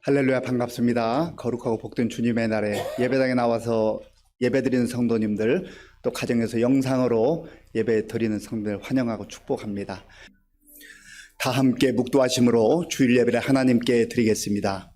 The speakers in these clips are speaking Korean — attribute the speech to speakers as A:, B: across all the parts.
A: 할렐루야, 반갑습니다. 거룩하고 복된 주님의 날에 예배당에 나와서 예배드리는 성도님들, 또 가정에서 영상으로 예배 드리는 성도들 환영하고 축복합니다. 다 함께 묵도하심으로 주일 예배를 하나님께 드리겠습니다.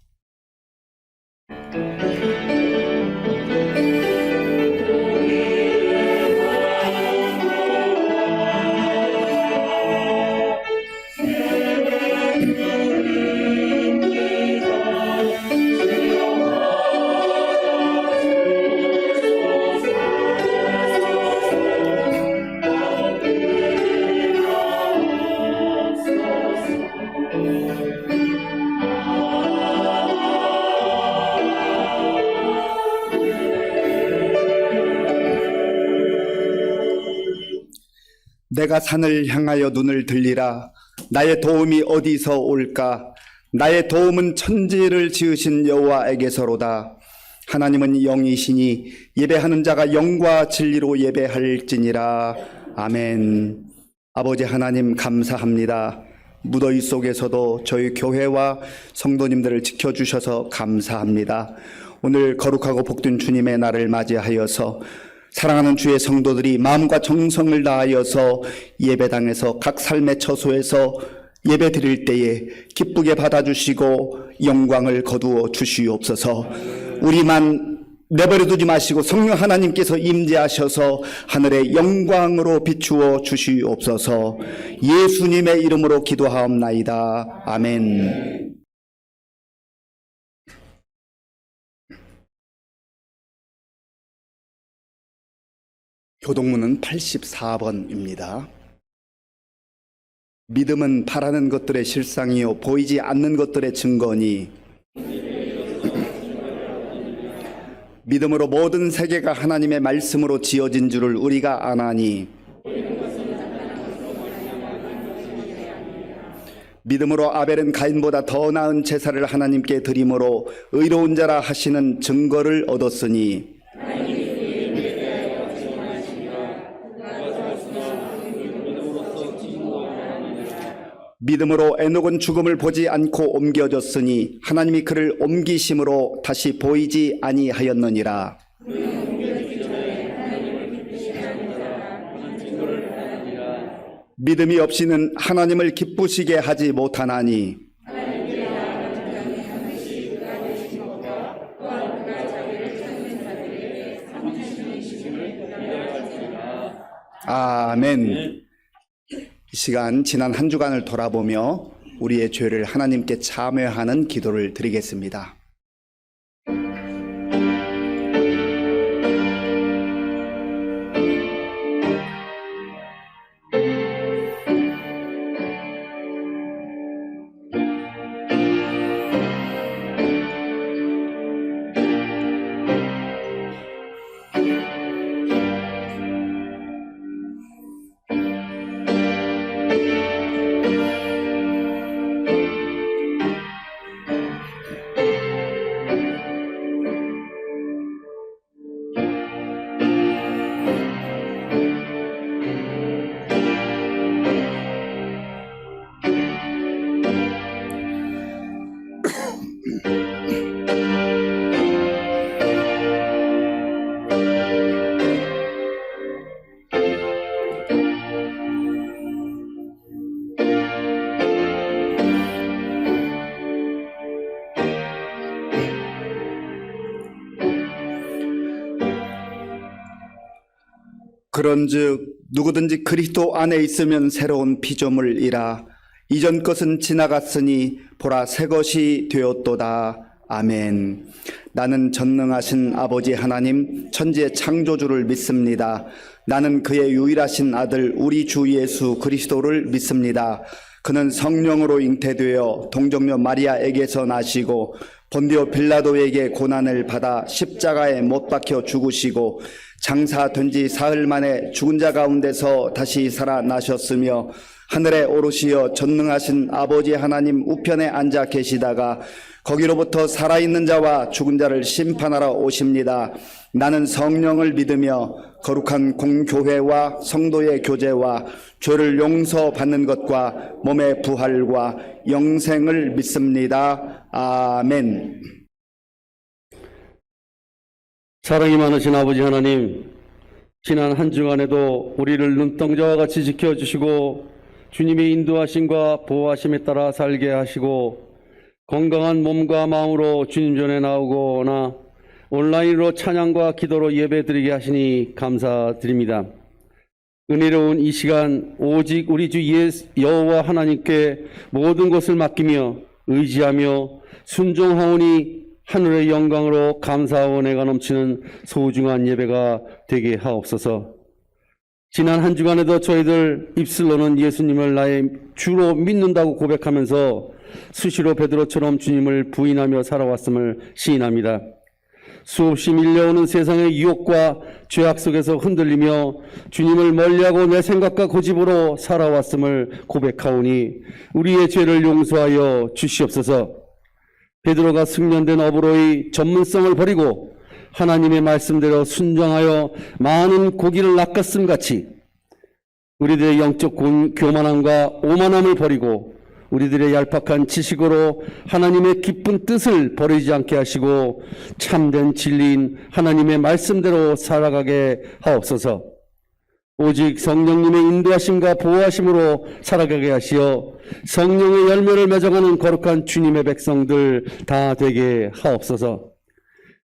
A: 내가 산을 향하여 눈을 들리라. 나의 도움이 어디서 올까? 나의 도움은 천지를 지으신 여호와에게서로다. 하나님은 영이시니 예배하는 자가 영과 진리로 예배할지니라. 아멘. 아버지 하나님, 감사합니다. 무더위 속에서도 저희 교회와 성도님들을 지켜주셔서 감사합니다. 오늘 거룩하고 복된 주님의 날을 맞이하여서 사랑하는 주의 성도들이 마음과 정성을 다하여서 예배당에서 각 삶의 처소에서 예배 드릴 때에 기쁘게 받아주시고 영광을 거두어 주시옵소서. 우리만 내버려 두지 마시고 성령 하나님께서 임재하셔서 하늘의 영광으로 비추어 주시옵소서. 예수님의 이름으로 기도하옵나이다. 아멘. 교동문은 84번입니다. 믿음은 바라는 것들의 실상이요 보이지 않는 것들의 증거니 믿음으로 모든 세계가 하나님의 말씀으로 지어진 줄을 우리가 아나니 믿음으로 아벨은 가인보다 더 나은 제사를 하나님께 드림으로 의로운 자라 하시는 증거를 얻었으니 믿음으로 에녹은 죽음을 보지 않고 옮겨졌으니 하나님이 그를 옮기심으로 다시 보이지 아니하였느니라. 믿음이 없이는 하나님을 기쁘시게 하지 못하나니 아멘. 이 시간 지난 한 주간을 돌아보며 우리의 죄를 하나님께 참회하는 기도를 드리겠습니다. 그런즉 누구든지 그리스도 안에 있으면 새로운 피조물이라. 이전 것은 지나갔으니 보라 새 것이 되었도다. 아멘. 나는 전능하신 아버지 하나님 천지의 창조주를 믿습니다. 나는 그의 유일하신 아들 우리 주 예수 그리스도를 믿습니다. 그는 성령으로 잉태되어 동정녀 마리아에게서 나시고 본디오 빌라도에게 고난을 받아 십자가에 못 박혀 죽으시고 장사된 지 사흘 만에 죽은 자 가운데서 다시 살아나셨으며 하늘에 오르시어 전능하신 아버지 하나님 우편에 앉아 계시다가 거기로부터 살아있는 자와 죽은 자를 심판하러 오십니다. 나는 성령을 믿으며 거룩한 공교회와 성도의 교제와 죄를 용서받는 것과 몸의 부활과 영생을 믿습니다. 아멘.
B: 사랑이 많으신 아버지 하나님, 지난 한 주간에도 우리를 눈동자와 같이 지켜주시고 주님의 인도하심과 보호하심에 따라 살게 하시고 건강한 몸과 마음으로 주님 전에 나오거나 온라인으로 찬양과 기도로 예배드리게 하시니 감사드립니다. 은혜로운 이 시간 오직 우리 주 여호와 하나님께 모든 것을 맡기며 의지하며 순종하오니 하늘의 영광으로 감사와 은혜가 넘치는 소중한 예배가 되게 하옵소서. 지난 한 주간에도 저희들 입술로는 예수님을 나의 주로 믿는다고 고백하면서 수시로 베드로처럼 주님을 부인하며 살아왔음을 시인합니다. 수없이 밀려오는 세상의 유혹과 죄악 속에서 흔들리며 주님을 멀리하고 내 생각과 고집으로 살아왔음을 고백하오니 우리의 죄를 용서하여 주시옵소서. 베드로가 숙련된 어부로의 전문성을 버리고 하나님의 말씀대로 순종하여 많은 고기를 낚았음 같이 우리들의 영적 교만함과 오만함을 버리고 우리들의 얄팍한 지식으로 하나님의 기쁜 뜻을 버리지 않게 하시고 참된 진리인 하나님의 말씀대로 살아가게 하옵소서. 오직 성령님의 인도하심과 보호하심으로 살아가게 하시어 성령의 열매를 맺어가는 거룩한 주님의 백성들 다 되게 하옵소서.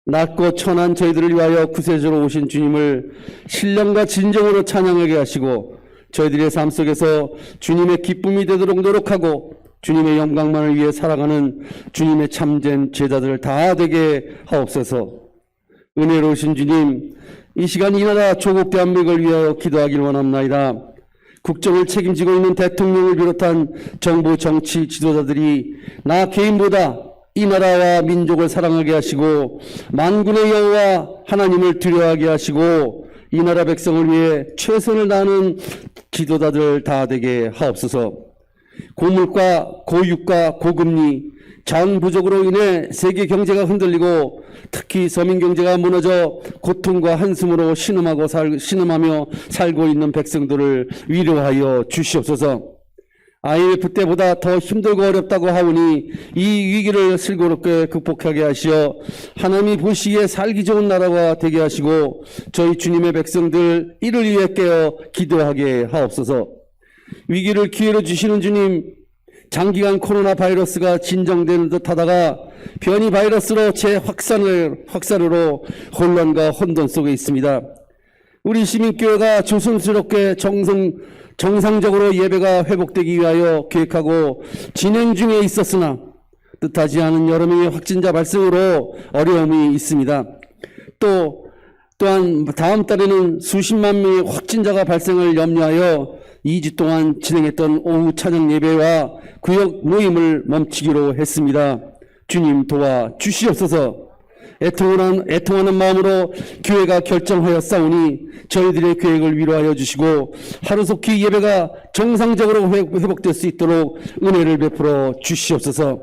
B: 낮고 천한 저희들을 위하여 구세주로 오신 주님을 신령과 진정으로 찬양하게 하시고 저희들의 삶 속에서 주님의 기쁨이 되도록 노력하고 주님의 영광만을 위해 살아가는 주님의 참된 제자들 다 되게 하옵소서. 은혜로우신 주님, 이 시간 이 나라 조국 대한민국을 위하여 기도하길 원합나이다. 국정을 책임지고 있는 대통령을 비롯한 정부 정치 지도자들이 나 개인보다 이 나라와 민족을 사랑하게 하시고 만군의 여호와 하나님을 두려워하게 하시고 이 나라 백성을 위해 최선을 다하는 지도자들 다 되게 하옵소서. 고물가, 고유가, 고금리, 자원 부족으로 인해 세계 경제가 흔들리고 특히 서민 경제가 무너져 고통과 한숨으로 신음하며 살고 있는 백성들을 위로하여 주시옵소서. IMF 때보다 더 힘들고 어렵다고 하오니 이 위기를 슬기롭게 극복하게 하시어 하나님이 보시기에 살기 좋은 나라가 되게 하시고 저희 주님의 백성들 이를 위해 깨어 기도하게 하옵소서. 위기를 기회로 주시는 주님, 장기간 코로나 바이러스가 진정되는 듯 하다가 변이 바이러스로 재확산으로 혼란과 혼돈 속에 있습니다. 우리 시민교회가 조심스럽게 정상적으로 예배가 회복되기 위하여 계획하고 진행 중에 있었으나 뜻하지 않은 여러 명의 확진자 발생으로 어려움이 있습니다. 또한 다음 달에는 수십만 명의 확진자가 발생을 염려하여 2주 동안 진행했던 오후 찬양 예배와 구역 모임을 멈추기로 했습니다. 주님 도와 주시옵소서. 애통하는 마음으로 교회가 결정하였사오니 저희들의 계획을 위로하여 주시고 하루속히 예배가 정상적으로 회복될 수 있도록 은혜를 베풀어 주시옵소서.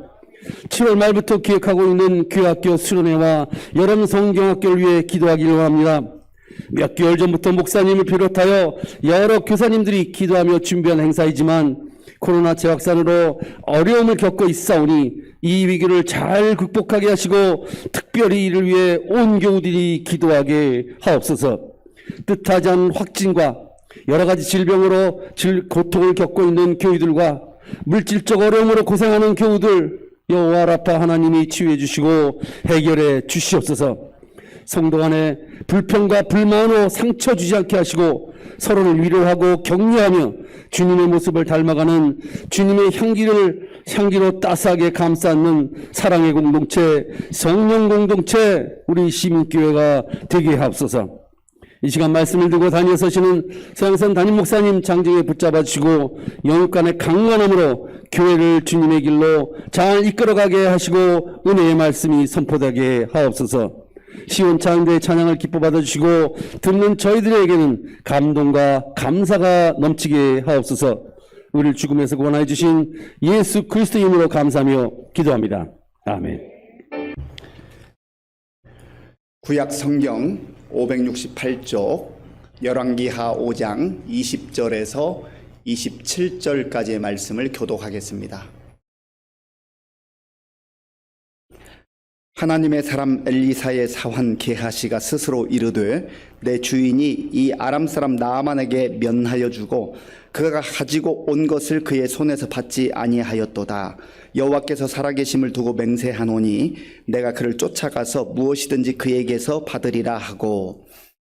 B: 7월 말부터 기획하고 있는 교회학교 수련회와 여름 성경학교를 위해 기도하기를 원합니다. 몇 개월 전부터 목사님을 비롯하여 여러 교사님들이 기도하며 준비한 행사이지만 코로나 재확산으로 어려움을 겪고 있사오니 이 위기를 잘 극복하게 하시고 특별히 이를 위해 온 교우들이 기도하게 하옵소서. 뜻하지 않은 확진과 여러 가지 질병으로 고통을 겪고 있는 교우들과 물질적 어려움으로 고생하는 교우들 여호와 라파 하나님이 치유해 주시고 해결해 주시옵소서. 성도 간에 불평과 불만으로 상처 주지 않게 하시고 서로를 위로하고 격려하며 주님의 모습을 닮아가는 주님의 향기로 따스하게 감싸는 사랑의 공동체, 성령 공동체, 우리 시민교회가 되게 하옵소서. 이 시간 말씀을 들고 다니서시는 서양선 담임 목사님 장정에 붙잡아 주시고 영육간의 강건함으로 교회를 주님의 길로 잘 이끌어가게 하시고 은혜의 말씀이 선포되게 하옵소서. 시온창대의 찬양을 기뻐 받아주시고 듣는 저희들에게는 감동과 감사가 넘치게 하옵소서. 우리를 죽음에서 구원하여 주신 예수 그리스도 이름으로 감사하며 기도합니다. 아멘.
A: 구약 성경 568쪽 열왕기하 5장 20절에서 27절까지의 말씀을 교독하겠습니다. 하나님의 사람 엘리사의 사환 게하시가 스스로 이르되 내 주인이 이 아람 사람 나아만에게 면하여 주고 그가 가지고 온 것을 그의 손에서 받지 아니하였도다. 여호와께서 살아계심을 두고 맹세하노니 내가 그를 쫓아가서 무엇이든지 그에게서 받으리라 하고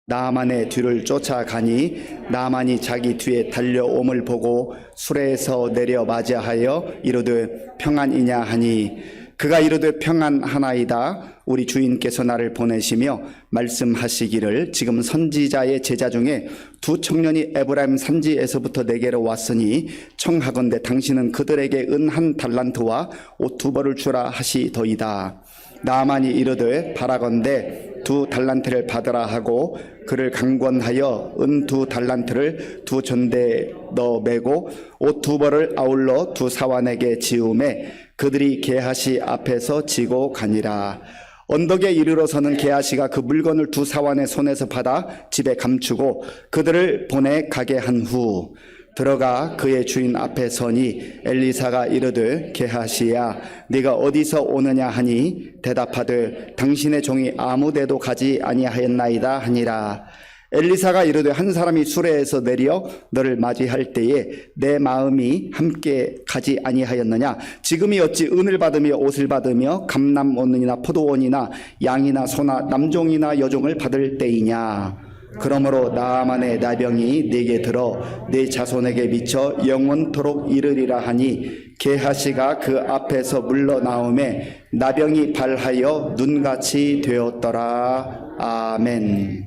A: 나아만의 뒤를 쫓아가니 나아만이 자기 뒤에 달려옴을 보고 수레에서 내려 맞이하여 이르되 평안이냐 하니 그가 이르되 평안하나이다. 우리 주인께서 나를 보내시며 말씀하시기를 지금 선지자의 제자 중에 두 청년이 에브라임 산지에서부터 내게로 왔으니 청하건대 당신은 그들에게 은 1달란트와 옷 2벌을 주라 하시더이다. 나아만이 이르되 바라건대 2달란트를 받으라 하고 그를 강권하여 은 2달란트를 2전대에 넣어 매고 옷 2벌을 아울러 2사환에게 지우매 그들이 게하시 앞에서 지고 가니라. 언덕에 이르러서는 게하시가 그 물건을 2사환의 손에서 받아 집에 감추고 그들을 보내 가게 한 후 들어가 그의 주인 앞에 서니 엘리사가 이르되 게하시야 네가 어디서 오느냐 하니 대답하되 당신의 종이 아무데도 가지 아니하였나이다 하니라. 엘리사가 이르되 한 사람이 수레에서 내려 너를 맞이할 때에 내 마음이 함께 가지 아니하였느냐. 지금이 어찌 은을 받으며 옷을 받으며 감람원이나 포도원이나 양이나 소나 남종이나 여종을 받을 때이냐. 그러므로 나아만의 나병이 네게 들어 네 자손에게 미쳐 영원토록 이르리라 하니 게하시가 그 앞에서 물러나오매 나병이 발하여 눈같이 되었더라. 아멘.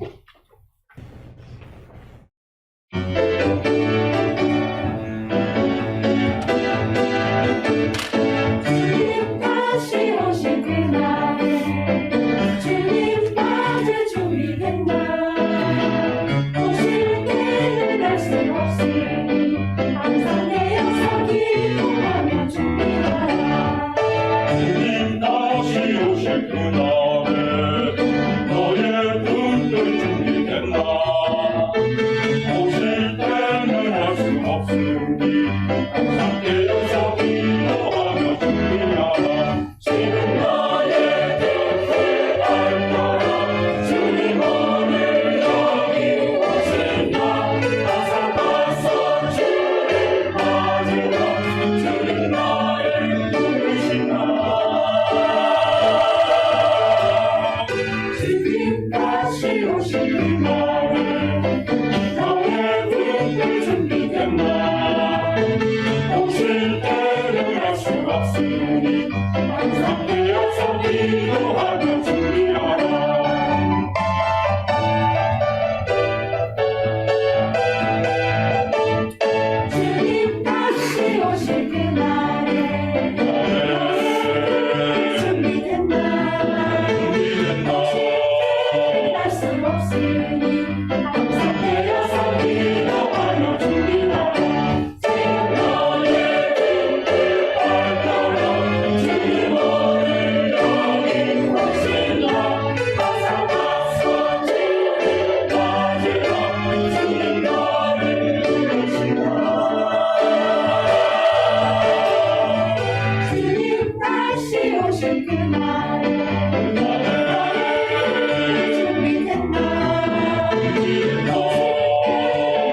C: 주님 다시 오실 그날에 주님 맞을 준비된 날 오실 때는 알 수 없으니 항상 내어서 기도하며 준비하라.
D: 주님 다시 오실 그날에 너의 눈을 준비된 날 오실 때는 알 수 없으니 항상 깨어서 기도하며 준비하라. 지금 너의 뜻을 알거라. 주님 오늘 여기 오신다. 가서 가서 주를 맞으라. 주님 나를 부르신다. 주님 다시 오실 그날에 너의 눈을 준비된 날 오실 때는 알 수 없으니 항상 깨어서 기도하며 준비하라.
C: 주님 다시 오실 그날에 너의 준비된 날 알 수 없으니 항상 깨어서 기도하며 준비하라. 지금 너의 뜻을 알거라. 주님 오늘 여기 오신다. 가서 가서 주를 맞으라. 주님 너를 부르신다. 주님 다시 오실 그날에 너의 준비된 날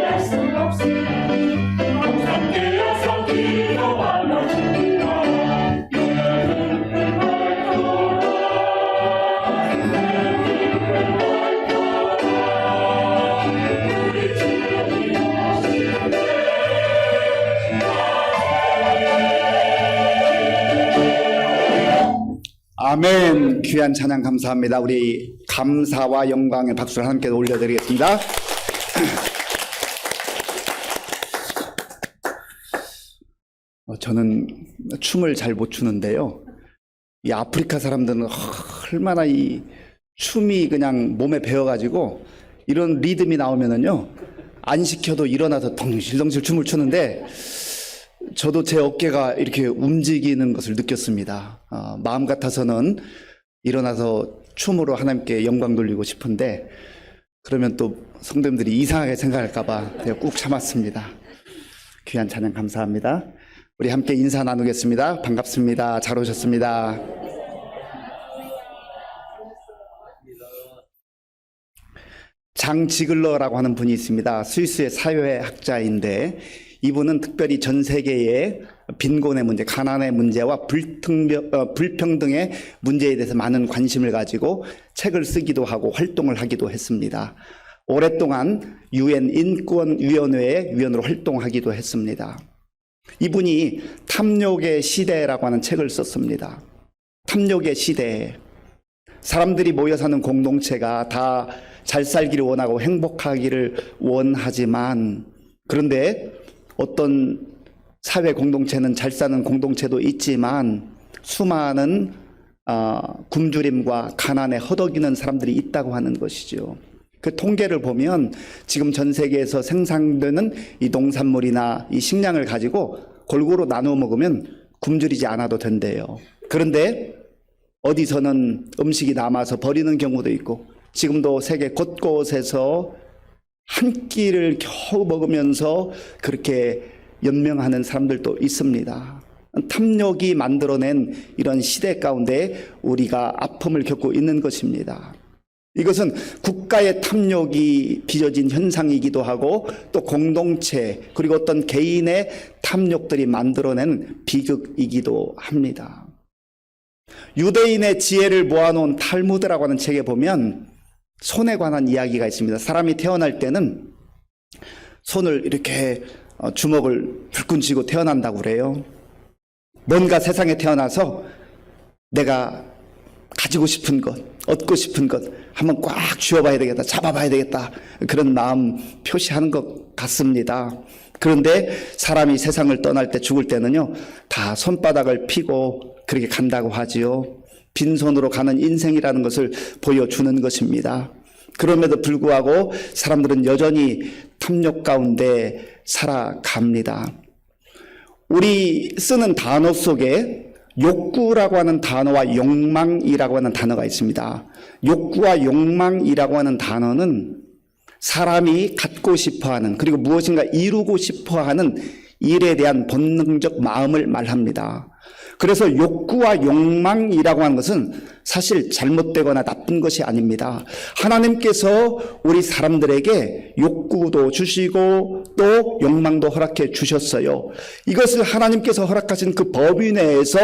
C: 알 수 없으니 항상 깨어서 기도하며 준비하라. 내 눈을 밝혀라. 내 눈을 밝혀라. 우리 주님이 오실 때
A: 아멘. 귀한 찬양 감사합니다. 우리 감사와 영광의 박수를 함께 올려드리겠습니다. 저는 춤을 잘 못 추는데요. 이 아프리카 사람들은 얼마나 이 춤이 그냥 몸에 배어가지고 이런 리듬이 나오면은요 안 시켜도 일어나서 덩실덩실 춤을 추는데 저도 제 어깨가 이렇게 움직이는 것을 느꼈습니다. 마음 같아서는 일어나서 춤으로 하나님께 영광 돌리고 싶은데 그러면 또 성도님들이 이상하게 생각할까봐 제가 꾹 참았습니다. 귀한 찬양 감사합니다. 우리 함께 인사 나누겠습니다. 반갑습니다. 잘 오셨습니다. 장 지글러라고 하는 분이 있습니다. 스위스의 사회학자인데 이분은 특별히 전 세계의 빈곤의 문제, 가난의 문제와 불평등의 문제에 대해서 많은 관심을 가지고 책을 쓰기도 하고 활동을 하기도 했습니다. 오랫동안 UN 인권위원회의 위원으로 활동하기도 했습니다. 이분이 탐욕의 시대라고 하는 책을 썼습니다. 탐욕의 시대. 사람들이 모여 사는 공동체가 다 잘 살기를 원하고 행복하기를 원하지만, 그런데 어떤 사회 공동체는 잘 사는 공동체도 있지만 수많은 굶주림과 가난에 허덕이는 사람들이 있다고 하는 것이죠. 그 통계를 보면 지금 전 세계에서 생산되는 이 농산물이나 이 식량을 가지고 골고루 나누어 먹으면 굶주리지 않아도 된대요. 그런데 어디서는 음식이 남아서 버리는 경우도 있고, 지금도 세계 곳곳에서 한 끼를 겨우 먹으면서 그렇게 연명하는 사람들도 있습니다. 탐욕이 만들어낸 이런 시대 가운데 우리가 아픔을 겪고 있는 것입니다. 이것은 국가의 탐욕이 빚어진 현상이기도 하고 또 공동체 그리고 어떤 개인의 탐욕들이 만들어낸 비극이기도 합니다. 유대인의 지혜를 모아놓은 탈무드라고 하는 책에 보면 손에 관한 이야기가 있습니다. 사람이 태어날 때는 손을 이렇게 주먹을 불끈 쥐고 태어난다고 그래요. 뭔가 세상에 태어나서 내가 가지고 싶은 것, 얻고 싶은 것 한번 꽉 쥐어봐야 되겠다, 잡아봐야 되겠다, 그런 마음 표시하는 것 같습니다. 그런데 사람이 세상을 떠날 때, 죽을 때는요 다 손바닥을 펴고 그렇게 간다고 하지요. 빈손으로 가는 인생이라는 것을 보여주는 것입니다. 그럼에도 불구하고 사람들은 여전히 탐욕 가운데 살아갑니다. 우리 쓰는 단어 속에 욕구라고 하는 단어와 욕망이라고 하는 단어가 있습니다. 욕구와 욕망이라고 하는 단어는 사람이 갖고 싶어하는, 그리고 무엇인가 이루고 싶어하는 일에 대한 본능적 마음을 말합니다. 그래서 욕구와 욕망이라고 하는 것은 사실 잘못되거나 나쁜 것이 아닙니다. 하나님께서 우리 사람들에게 욕구도 주시고 또 욕망도 허락해 주셨어요. 이것을 하나님께서 허락하신 그 범위 내에서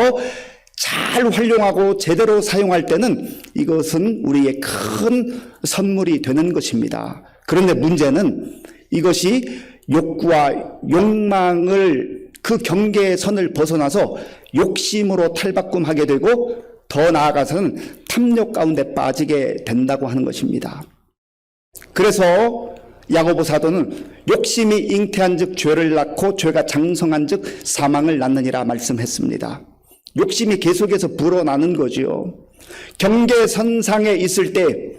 A: 잘 활용하고 제대로 사용할 때는 이것은 우리의 큰 선물이 되는 것입니다. 그런데 문제는 이것이 욕구와 욕망을 그 경계의 선을 벗어나서 욕심으로 탈바꿈하게 되고 더 나아가서는 탐욕 가운데 빠지게 된다고 하는 것입니다. 그래서 야고보 사도는 욕심이 잉태한 즉 죄를 낳고 죄가 장성한 즉 사망을 낳느니라 말씀했습니다. 욕심이 계속해서 불어나는 거지요. 경계선상에 있을 때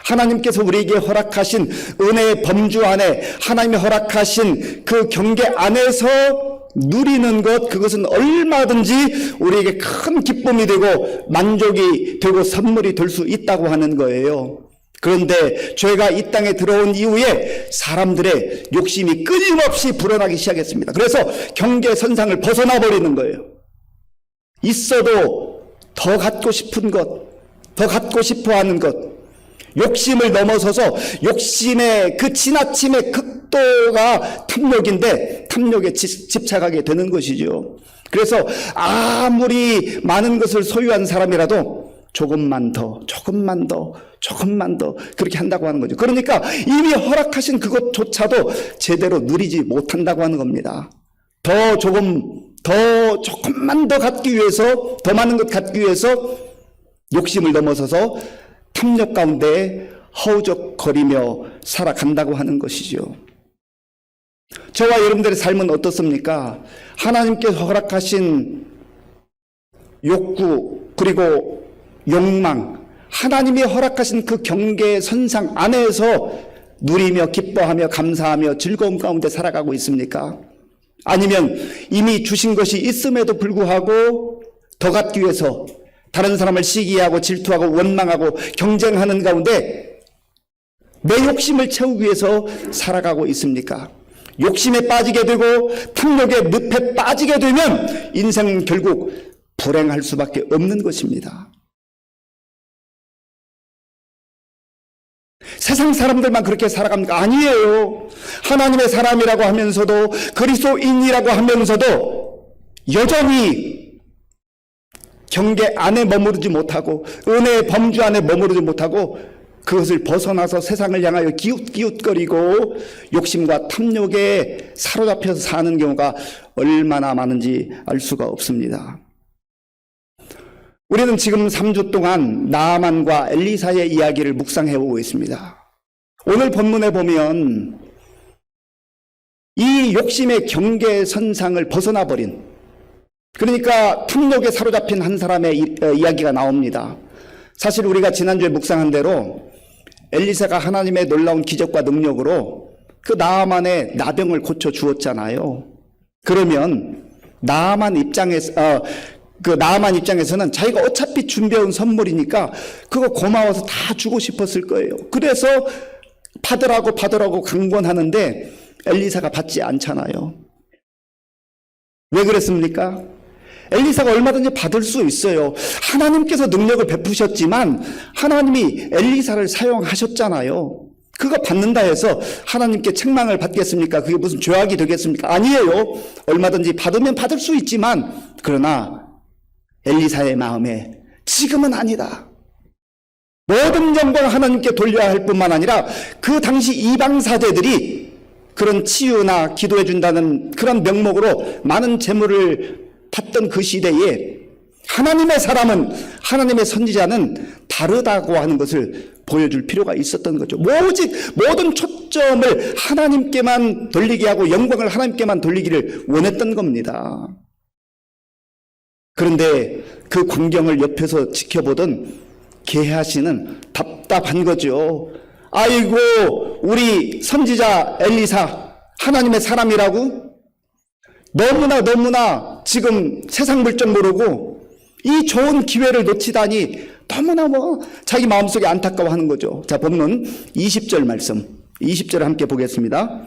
A: 하나님께서 우리에게 허락하신 은혜의 범주 안에, 하나님이 허락하신 그 경계 안에서 누리는 것, 그것은 얼마든지 우리에게 큰 기쁨이 되고 만족이 되고 선물이 될 수 있다고 하는 거예요. 그런데 죄가 이 땅에 들어온 이후에 사람들의 욕심이 끊임없이 불어나기 시작했습니다. 그래서 경계선상을 벗어나 버리는 거예요. 있어도 더 갖고 싶은 것, 더 갖고 싶어 하는 것, 욕심을 넘어서서 욕심의 그 지나침의 극도가 탐욕인데 탐욕에 집착하게 되는 것이죠. 그래서 아무리 많은 것을 소유한 사람이라도 조금만 더 그렇게 한다고 하는 거죠. 그러니까 이미 허락하신 그것조차도 제대로 누리지 못한다고 하는 겁니다. 조금만 더 갖기 위해서, 더 많은 것 갖기 위해서 욕심을 넘어서서 탐욕 가운데 허우적거리며 살아간다고 하는 것이죠. 저와 여러분들의 삶은 어떻습니까? 하나님께서 허락하신 욕구 그리고 욕망, 하나님이 허락하신 그 경계의 선상 안에서 누리며 기뻐하며 감사하며 즐거움 가운데 살아가고 있습니까? 아니면 이미 주신 것이 있음에도 불구하고 더 갖기 위해서 다른 사람을 시기하고 질투하고 원망하고 경쟁하는 가운데 내 욕심을 채우기 위해서 살아가고 있습니까? 욕심에 빠지게 되고 탐욕의 늪에 빠지게 되면 인생은 결국 불행할 수밖에 없는 것입니다. 세상 사람들만 그렇게 살아갑니까? 아니에요. 하나님의 사람이라고 하면서도, 그리스도인이라고 하면서도 여전히 경계 안에 머무르지 못하고 은혜의 범주 안에 머무르지 못하고 그것을 벗어나서 세상을 향하여 기웃기웃거리고 욕심과 탐욕에 사로잡혀서 사는 경우가 얼마나 많은지 알 수가 없습니다. 우리는 지금 3주 동안 나아만과 엘리사의 이야기를 묵상해 오고 있습니다. 오늘 본문에 보면 이 욕심의 경계선상을 벗어나 버린, 그러니까 탐욕에 사로잡힌 한 사람의 이야기가 나옵니다. 사실 우리가 지난주에 묵상한 대로 엘리사가 하나님의 놀라운 기적과 능력으로 그 나아만의 나병을 고쳐 주었잖아요. 그러면 나아만 입장에서는 자기가 어차피 준비해온 선물이니까 그거 고마워서 다 주고 싶었을 거예요. 그래서 받으라고 강권하는데 엘리사가 받지 않잖아요. 왜 그랬습니까? 엘리사가 얼마든지 받을 수 있어요. 하나님께서 능력을 베푸셨지만 하나님이 엘리사를 사용하셨잖아요. 그거 받는다 해서 하나님께 책망을 받겠습니까? 그게 무슨 죄악이 되겠습니까? 아니에요. 얼마든지 받으면 받을 수 있지만, 그러나 엘리사의 마음에 지금은 아니다. 모든 영광을 하나님께 돌려야 할 뿐만 아니라 그 당시 이방 사제들이 그런 치유나 기도해 준다는 그런 명목으로 많은 재물을 받던 그 시대에 하나님의 사람은, 하나님의 선지자는 다르다고 하는 것을 보여줄 필요가 있었던 거죠. 오직 모든 초점을 하나님께만 돌리게 하고 영광을 하나님께만 돌리기를 원했던 겁니다. 그런데 그 광경을 옆에서 지켜보던 게하시는 답답한 거죠. 아이고, 우리 선지자 엘리사 하나님의 사람이라고? 너무나 지금 세상 물정 모르고 이 좋은 기회를 놓치다니 너무나 자기 마음속에 안타까워하는 거죠. 자, 본문 20절 말씀, 20절을 함께 보겠습니다.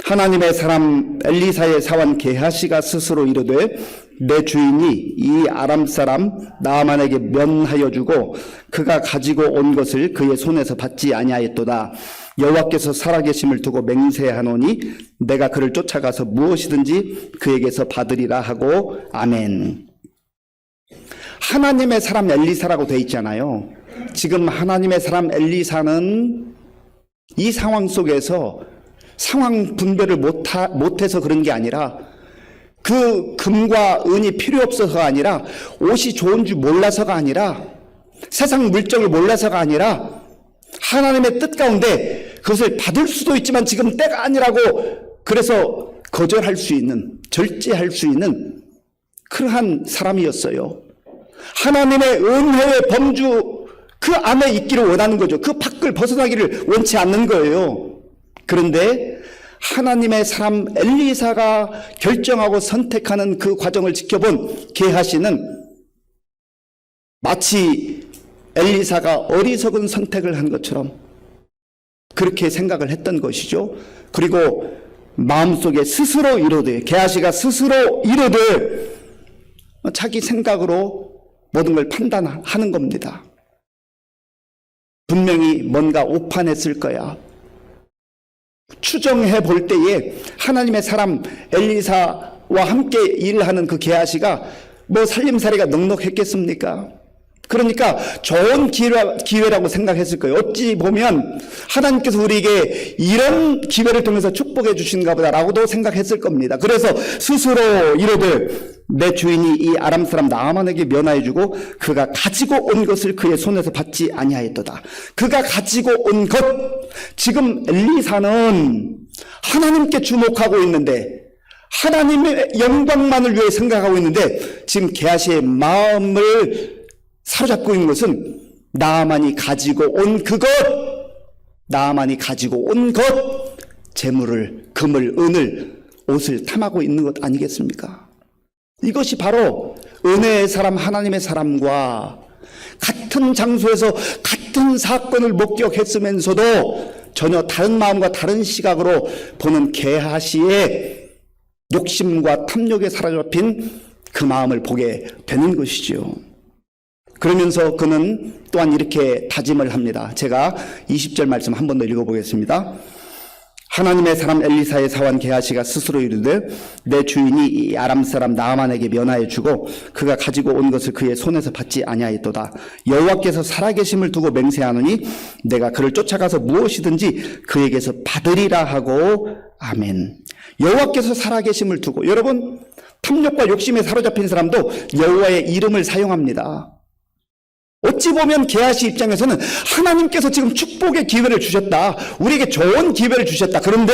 A: 하나님의 사람 엘리사의 사원 게하시가 스스로 이르되 내 주인이 이 아람 사람 나아만에게 면하여 주고 그가 가지고 온 것을 그의 손에서 받지 아니하였도다. 여호와께서 살아계심을 두고 맹세하노니 내가 그를 쫓아가서 무엇이든지 그에게서 받으리라 하고 아멘. 하나님의 사람 엘리사라고 돼 있잖아요. 지금 하나님의 사람 엘리사는 이 상황 속에서 상황 분별을 못해서 그런 게 아니라, 그 금과 은이 필요 없어서가 아니라, 옷이 좋은 줄 몰라서가 아니라, 세상 물정을 몰라서가 아니라 하나님의 뜻 가운데 그것을 받을 수도 있지만 지금 때가 아니라고, 그래서 거절할 수 있는, 절제할 수 있는 그러한 사람이었어요. 하나님의 은혜의 범주 그 안에 있기를 원하는 거죠. 그 밖을 벗어나기를 원치 않는 거예요. 그런데 하나님의 사람 엘리사가 결정하고 선택하는 그 과정을 지켜본 게하시는 마치 엘리사가 어리석은 선택을 한 것처럼 그렇게 생각을 했던 것이죠. 그리고 마음속에 스스로 이르되, 게하시가 스스로 이르되 자기 생각으로 모든 걸 판단하는 겁니다. 분명히 뭔가 오판했을 거야. 추정해 볼 때에 하나님의 사람 엘리사와 함께 일하는 그 게하시가 살림살이가 넉넉했겠습니까? 그러니까 좋은 기회라고 생각했을 거예요. 어찌 보면 하나님께서 우리에게 이런 기회를 통해서 축복해 주신가 보다라고도 생각했을 겁니다. 그래서 스스로 이르되 내 주인이 이 아람 사람 나아만에게 면하여 주고 그가 가지고 온 것을 그의 손에서 받지 아니하였도다. 그가 가지고 온 것, 지금 엘리사는 하나님께 주목하고 있는데, 하나님의 영광만을 위해 생각하고 있는데, 지금 게하시의 마음을 사로잡고 있는 것은 나아만이 가지고 온 그것, 나아만이 가지고 온 것, 재물을, 금을, 은을, 옷을 탐하고 있는 것 아니겠습니까? 이것이 바로 은혜의 사람, 하나님의 사람과 같은 장소에서 같은 사건을 목격했으면서도 전혀 다른 마음과 다른 시각으로 보는 게하시의 욕심과 탐욕에 사로잡힌 그 마음을 보게 되는 것이죠. 그러면서 그는 또한 이렇게 다짐을 합니다. 제가 20절 말씀 한 번 더 읽어보겠습니다. 하나님의 사람 엘리사의 사원 게하시가 스스로 이르되 내 주인이 이 아람 사람 나아만에게 면하여 주고 그가 가지고 온 것을 그의 손에서 받지 아니하였도다. 여호와께서 살아계심을 두고 맹세하노니 내가 그를 쫓아가서 무엇이든지 그에게서 받으리라 하고 아멘. 여호와께서 살아계심을 두고, 여러분, 탐욕과 욕심에 사로잡힌 사람도 여호와의 이름을 사용합니다. 어찌 보면 게하시 입장에서는 하나님께서 지금 축복의 기회를 주셨다, 우리에게 좋은 기회를 주셨다, 그런데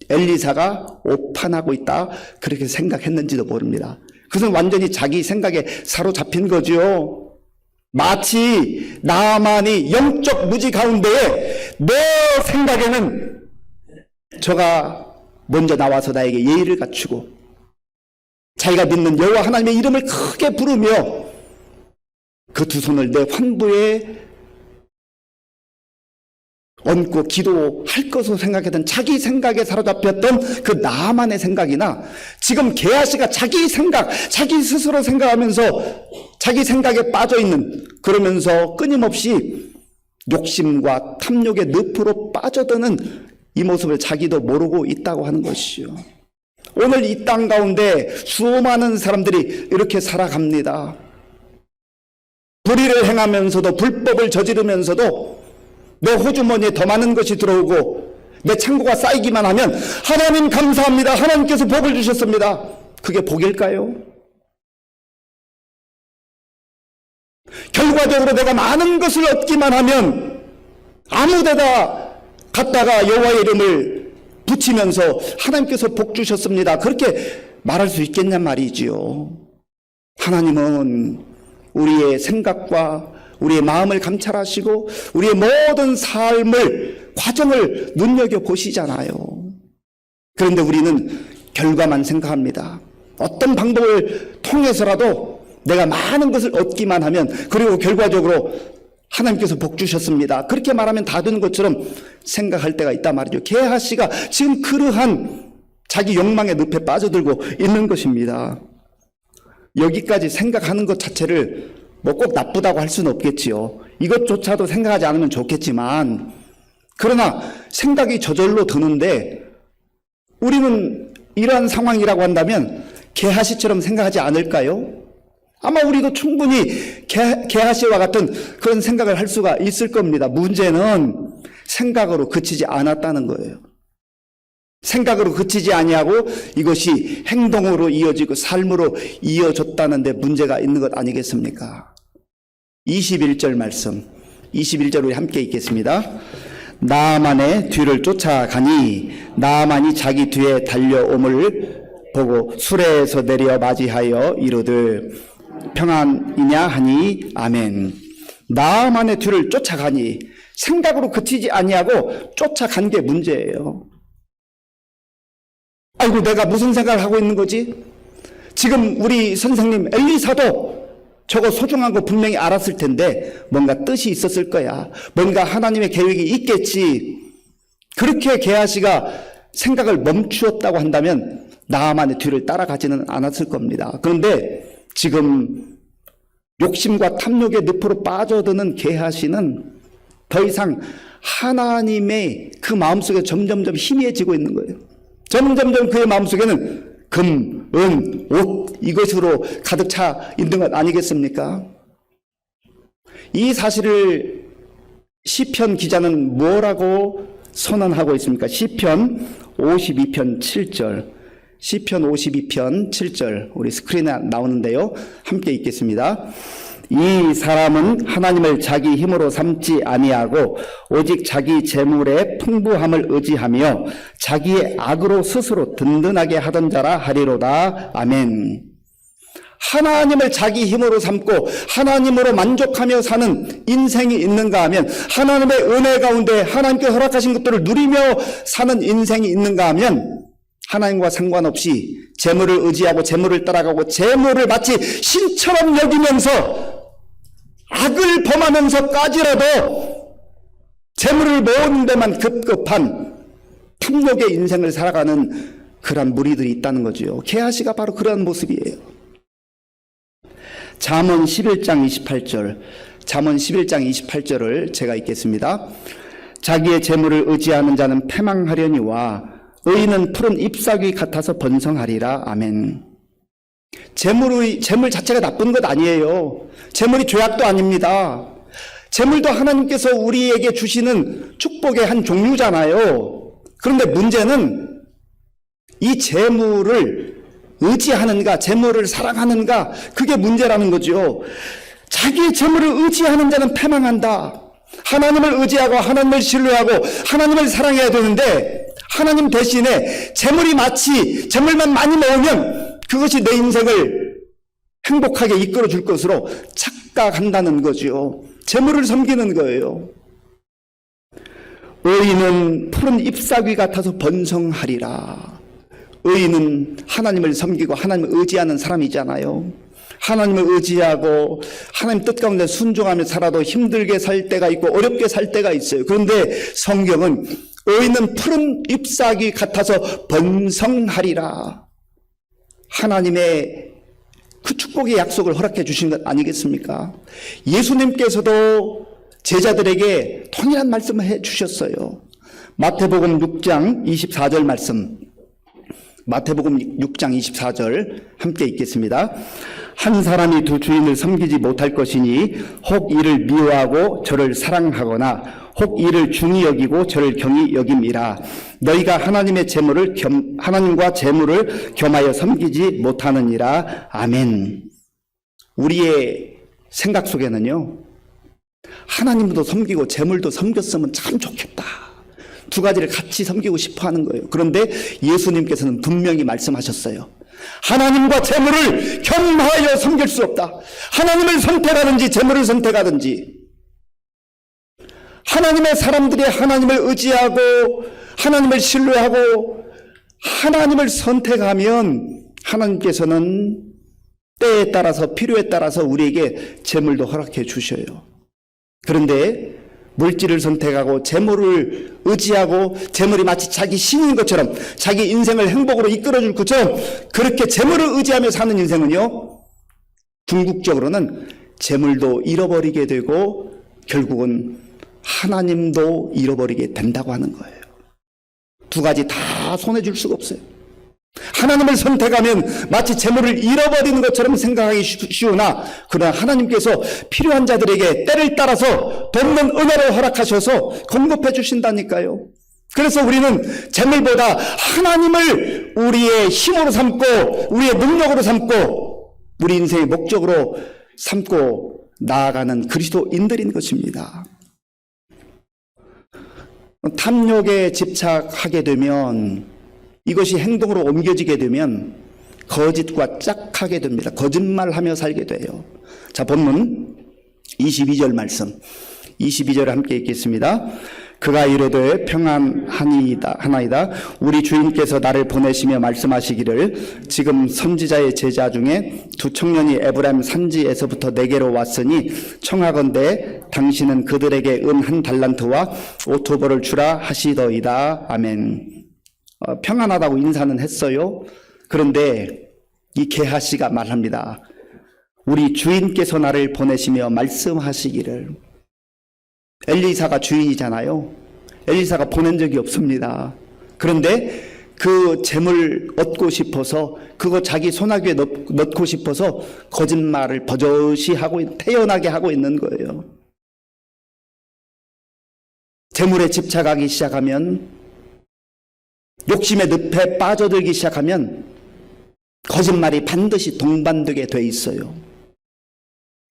A: 엘리사가 오판하고 있다, 그렇게 생각했는지도 모릅니다. 그것은 완전히 자기 생각에 사로잡힌 거죠. 마치 나아만이 영적 무지 가운데에 내 생각에는 저가 먼저 나와서 나에게 예의를 갖추고 자기가 믿는 여호와 하나님의 이름을 크게 부르며 그 두 손을 내 환부에 얹고 기도할 것으로 생각했던, 자기 생각에 사로잡혔던 그 나만의 생각이나 지금 게하시가 자기 생각, 자기 스스로 생각하면서 자기 생각에 빠져있는, 그러면서 끊임없이 욕심과 탐욕의 늪으로 빠져드는 이 모습을 자기도 모르고 있다고 하는 것이요. 오늘 이 땅 가운데 수많은 사람들이 이렇게 살아갑니다. 불의를 행하면서도, 불법을 저지르면서도 내 호주머니에 더 많은 것이 들어오고 내 창고가 쌓이기만 하면 하나님 감사합니다, 하나님께서 복을 주셨습니다. 그게 복일까요? 결과적으로 내가 많은 것을 얻기만 하면 아무 데다 갖다가 여호와의 이름을 붙이면서 하나님께서 복 주셨습니다, 그렇게 말할 수 있겠냔 말이지요. 하나님은 우리의 생각과 우리의 마음을 감찰하시고 우리의 모든 삶을, 과정을 눈여겨보시잖아요. 그런데 우리는 결과만 생각합니다. 어떤 방법을 통해서라도 내가 많은 것을 얻기만 하면, 그리고 결과적으로 하나님께서 복 주셨습니다, 그렇게 말하면 다 되는 것처럼 생각할 때가 있단 말이죠. 게하시가 지금 그러한 자기 욕망의 늪에 빠져들고 있는 것입니다. 여기까지 생각하는 것 자체를 뭐 꼭 나쁘다고 할 수는 없겠지요. 이것조차도 생각하지 않으면 좋겠지만, 그러나 생각이 저절로 드는데 우리는 이러한 상황이라고 한다면 게하시처럼 생각하지 않을까요? 아마 우리도 충분히 게하시와 같은 그런 생각을 할 수가 있을 겁니다. 문제는 생각으로 그치지 않았다는 거예요. 생각으로 그치지 아니하고 이것이 행동으로 이어지고 삶으로 이어졌다는 데 문제가 있는 것 아니겠습니까? 21절 말씀, 21절 우리 함께 읽겠습니다. 나아만의 뒤를 쫓아가니 나아만이 자기 뒤에 달려옴을 보고 수레에서 내려 맞이하여 이르되 평안이냐 하니 아멘. 나아만의 뒤를 쫓아가니, 생각으로 그치지 아니하고 쫓아간 게 문제예요. 아이고, 내가 무슨 생각을 하고 있는 거지? 지금 우리 선생님 엘리사도 저거 소중한 거 분명히 알았을 텐데 뭔가 뜻이 있었을 거야, 뭔가 하나님의 계획이 있겠지, 그렇게 게하시가 생각을 멈추었다고 한다면 나아만의 뒤를 따라가지는 않았을 겁니다. 그런데 지금 욕심과 탐욕의 늪으로 빠져드는 게하시는 더 이상 하나님의 그 마음속에 점점점 희미해지고 있는 거예요. 점점점 그의 마음속에는 금, 은, 옷, 이것으로 가득 차 있는 것 아니겠습니까? 이 사실을 시편 기자는 뭐라고 선언하고 있습니까? 시편 52편 7절, 시편 52편 7절 우리 스크린에 나오는데요, 함께 읽겠습니다. 이 사람은 하나님을 자기 힘으로 삼지 아니하고 오직 자기 재물의 풍부함을 의지하며 자기의 악으로 스스로 든든하게 하던 자라 하리로다. 아멘. 하나님을 자기 힘으로 삼고 하나님으로 만족하며 사는 인생이 있는가 하면, 하나님의 은혜 가운데 하나님께 허락하신 것들을 누리며 사는 인생이 있는가 하면, 하나님과 상관없이 재물을 의지하고 재물을 따라가고 재물을 마치 신처럼 여기면서 악을 범하면서까지라도 재물을 모으는 데만 급급한 탐욕의 인생을 살아가는 그런 무리들이 있다는 거죠. 게하시가 바로 그런 모습이에요. 잠언 11장 28절, 잠언 11장 28절을 제가 읽겠습니다. 자기의 재물을 의지하는 자는 패망하려니와 의인은 푸른 잎사귀 같아서 번성하리라. 아멘. 재물 자체가 나쁜 것 아니에요. 재물이 죄악도 아닙니다. 재물도 하나님께서 우리에게 주시는 축복의 한 종류잖아요. 그런데 문제는 이 재물을 의지하는가, 재물을 사랑하는가, 그게 문제라는 거죠. 자기의 재물을 의지하는 자는 패망한다. 하나님을 의지하고 하나님을 신뢰하고 하나님을 사랑해야 되는데, 하나님 대신에 재물이 마치 재물만 많이 모으면 그것이 내 인생을 행복하게 이끌어 줄 것으로 착각한다는 거죠. 재물을 섬기는 거예요. 의인은 푸른 잎사귀 같아서 번성하리라. 의인은 하나님을 섬기고 하나님을 의지하는 사람이잖아요. 하나님을 의지하고 하나님 뜻 가운데 순종하며 살아도 힘들게 살 때가 있고 어렵게 살 때가 있어요. 그런데 성경은 의인은 푸른 잎사귀 같아서 번성하리라. 하나님의 그 축복의 약속을 허락해 주신 것 아니겠습니까? 예수님께서도 제자들에게 동일한 말씀을 해 주셨어요. 마태복음 6장 24절 말씀, 마태복음 6장 24절 함께 읽겠습니다. 한 사람이 두 주인을 섬기지 못할 것이니 혹 이를 미워하고 저를 사랑하거나 혹 이를 중히 여기고 저를 경히 여김이라. 너희가 하나님과 재물을 겸하여 섬기지 못하느니라. 아멘. 우리의 생각 속에는요, 하나님도 섬기고 재물도 섬겼으면 참 좋겠다, 두 가지를 같이 섬기고 싶어 하는 거예요. 그런데 예수님께서는 분명히 말씀하셨어요. 하나님과 재물을 겸하여 섬길 수 없다. 하나님을 선택하든지 재물을 선택하든지, 하나님의 사람들이 하나님을 의지하고 하나님을 신뢰하고 하나님을 선택하면 하나님께서는 때에 따라서 필요에 따라서 우리에게 재물도 허락해 주셔요. 그런데 물질을 선택하고 재물을 의지하고 재물이 마치 자기 신인 것처럼 자기 인생을 행복으로 이끌어줄 것처럼 그렇게 재물을 의지하며 사는 인생은요, 궁극적으로는 재물도 잃어버리게 되고 결국은 하나님도 잃어버리게 된다고 하는 거예요. 두 가지 다 손에 줄 수가 없어요. 하나님을 선택하면 마치 재물을 잃어버리는 것처럼 생각하기 쉬우나, 그러나 하나님께서 필요한 자들에게 때를 따라서 돕는 은혜를 허락하셔서 공급해 주신다니까요. 그래서 우리는 재물보다 하나님을 우리의 힘으로 삼고 우리의 능력으로 삼고 우리 인생의 목적으로 삼고 나아가는 그리스도인들인 것입니다. 탐욕에 집착하게 되면, 이것이 행동으로 옮겨지게 되면 거짓과 짝하게 됩니다. 거짓말하며 살게 돼요. 자, 본문 22절 말씀, 22절 함께 읽겠습니다. 그가 이르되 평안하나이다. 우리 주인께서 나를 보내시며 말씀하시기를 지금 선지자의 제자 중에 두 청년이 에브라임 산지에서부터 내게로 왔으니 청하건대 당신은 그들에게 은 1달란트와 오토벌을 주라 하시더이다. 아멘. 평안하다고 인사는 했어요. 그런데 이 게하시가 말합니다. 우리 주인께서 나를 보내시며 말씀하시기를. 엘리사가 주인이잖아요. 엘리사가 보낸 적이 없습니다. 그런데 그 재물 얻고 싶어서, 그거 자기 손아귀에 넣고 싶어서 거짓말을 버젓이 하고 태연하게 하고 있는 거예요. 재물에 집착하기 시작하면, 욕심의 늪에 빠져들기 시작하면 거짓말이 반드시 동반되게 돼 있어요.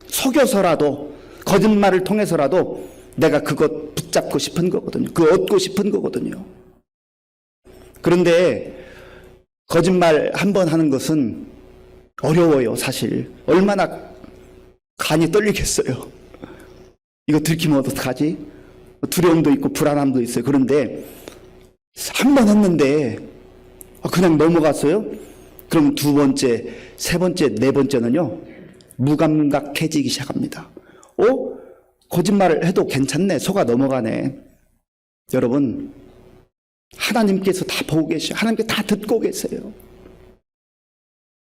A: 속여서라도, 거짓말을 통해서라도 내가 그것 붙잡고 싶은 거거든요. 그거 얻고 싶은 거거든요. 그런데 거짓말 한 번 하는 것은 어려워요, 사실. 얼마나 간이 떨리겠어요. 이거 들키면 어떡하지? 두려움도 있고 불안함도 있어요. 그런데 한 번 했는데 그냥 넘어갔어요? 그럼 두 번째, 세 번째, 네 번째는요, 무감각해지기 시작합니다. 거짓말을 해도 괜찮네, 속아 넘어가네. 여러분, 하나님께서 다 보고 계셔요. 하나님께서 다 듣고 계세요.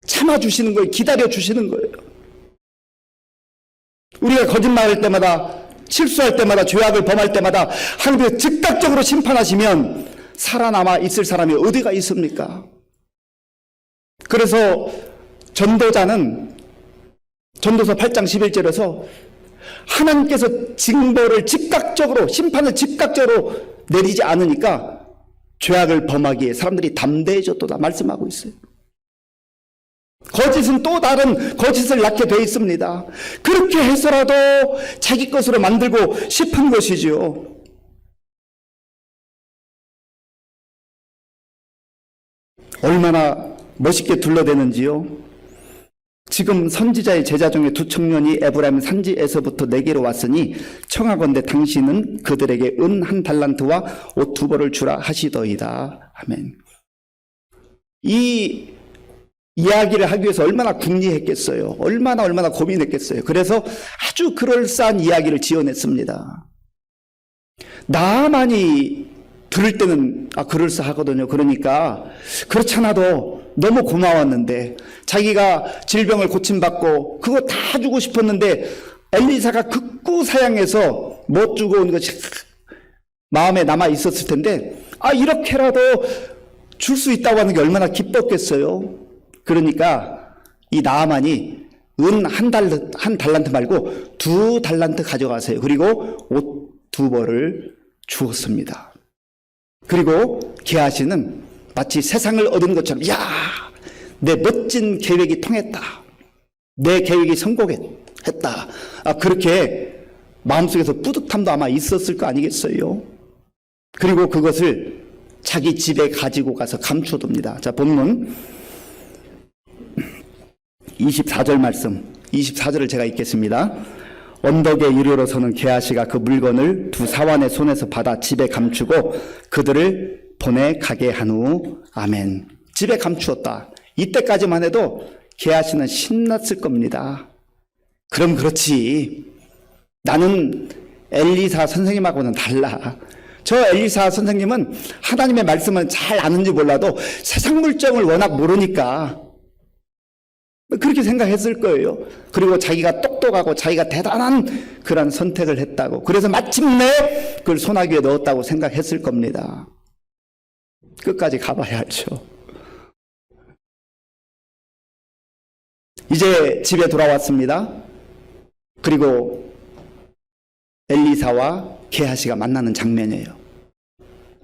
A: 참아주시는 거예요. 기다려주시는 거예요. 우리가 거짓말할 때마다, 실수할 때마다, 죄악을 범할 때마다 하나님께서 즉각적으로 심판하시면 살아남아 있을 사람이 어디가 있습니까? 그래서 전도자는 전도서 8장 11절에서 하나님께서 징벌을 즉각적으로, 심판을 즉각적으로 내리지 않으니까 죄악을 범하기에 사람들이 담대해졌도다 말씀하고 있어요. 거짓은 또 다른 거짓을 낳게 돼 있습니다. 그렇게 해서라도 자기 것으로 만들고 싶은 것이지요. 얼마나 멋있게 둘러대는지요. 지금 선지자의 제자 중에 두 청년이 에브라임 산지에서부터 내게로 왔으니 청하건대 당신은 그들에게 은 1달란트와 옷 2벌을 주라 하시더이다. 아멘. 이 이야기를 하기 위해서 얼마나 궁리했겠어요. 얼마나 고민했겠어요. 그래서 아주 그럴싸한 이야기를 지어냈습니다. 나만이 들을 때는 그럴싸하거든요. 그러니까 그렇잖아도 너무 고마웠는데, 자기가 질병을 고침받고 그거 다 주고 싶었는데 엘리사가 극구 사양해서 못 주고 온 것이 마음에 남아 있었을 텐데, 이렇게라도 줄 수 있다고 하는 게 얼마나 기뻤겠어요. 그러니까 이 나아만이 은 1달란트 말고 2달란트 가져가세요. 그리고 옷 2벌을 주었습니다. 그리고 게하시는 마치 세상을 얻은 것처럼, 내 멋진 계획이 통했다, 내 계획이 성공했다, 그렇게 마음속에서 뿌듯함도 아마 있었을 거 아니겠어요. 그리고 그것을 자기 집에 가지고 가서 감춰둡니다. 자, 본문 24절 말씀, 24절을 제가 읽겠습니다. 언덕에 이르러서는 게하시가 그 물건을 두 사환의 손에서 받아 집에 감추고 그들을 보내 가게 한 후, 아멘. 집에 감추었다. 이때까지만 해도 게하시는 신났을 겁니다. 그럼 그렇지, 나는 엘리사 선생님하고는 달라. 저 엘리사 선생님은 하나님의 말씀은 잘 아는지 몰라도 세상 물정을 워낙 모르니까 그렇게 생각했을 거예요. 그리고 자기가 똑똑하고 자기가 대단한 그런 선택을 했다고, 그래서 마침내 그걸 소나기에 넣었다고 생각했을 겁니다. 끝까지 가봐야 알죠. 이제 집에 돌아왔습니다. 그리고 엘리사와 게하시가 만나는 장면이에요.